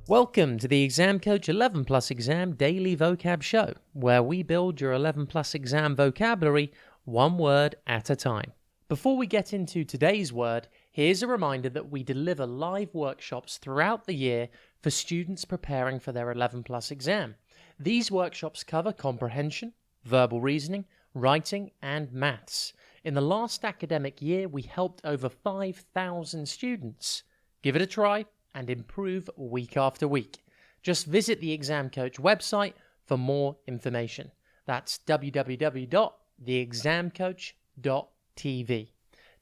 Welcome to the Exam Coach 11 Plus Exam Daily Vocab Show, where we build your 11 Plus exam vocabulary one word at a time. Before we get into today's word, here's a reminder that we deliver live workshops throughout the year for students preparing for their 11 Plus exam. These workshops cover comprehension, verbal reasoning, writing, and maths. In the last academic year, we helped over 5,000 students. Give it a try and improve week after week. Just visit the Exam Coach website for more information. That's www.theexamcoach.tv.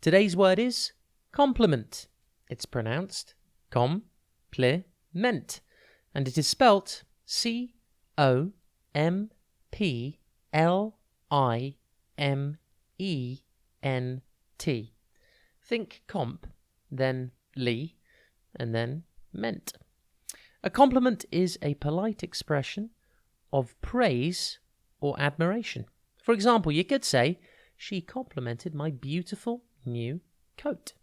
Today's word is complement. It's pronounced complement, and it is spelt COMPLIMENT. Think comp, then lee, and then ment. A compliment is a polite expression of praise or admiration. For example, you could say, "She complimented my beautiful new coat."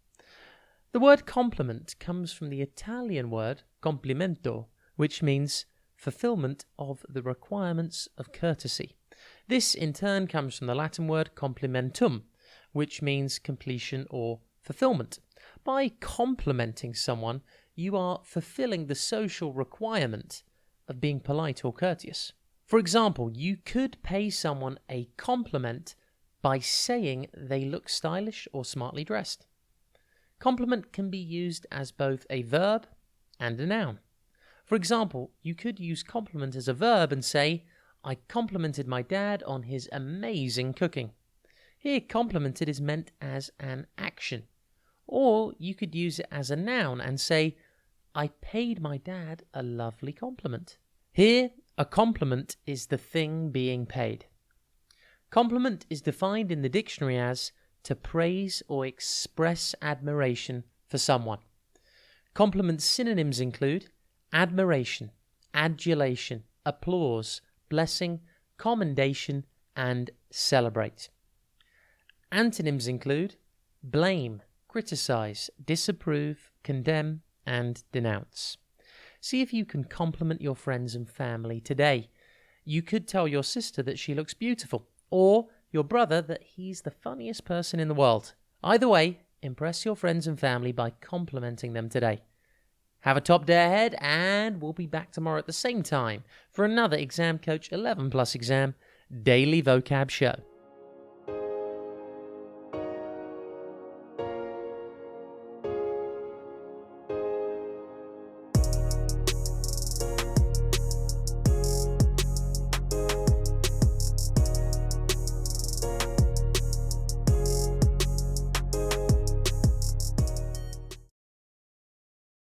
The word compliment comes from the Italian word complimento, which means fulfillment of the requirements of courtesy. This in turn comes from the Latin word complimentum, which means completion or fulfillment. By complimenting someone, you are fulfilling the social requirement of being polite or courteous. For example, you could pay someone a compliment by saying they look stylish or smartly dressed. Compliment can be used as both a verb and a noun. For example, you could use compliment as a verb and say, "I complimented my dad on his amazing cooking." Here, complimented is meant as an action. Or you could use it as a noun and say, "I paid my dad a lovely compliment." Here, a compliment is the thing being paid. Compliment is defined in the dictionary as to praise or express admiration for someone. Compliment synonyms include admiration, adulation, applause, blessing, commendation, and celebrate. Antonyms include blame, criticize, disapprove, condemn, and denounce. See if you can compliment your friends and family today. You could tell your sister that she looks beautiful, or your brother that he's the funniest person in the world. Either way, impress your friends and family by complimenting them today. Have a top day ahead, and we'll be back tomorrow at the same time for another Exam Coach 11 Plus Exam Daily Vocab Show.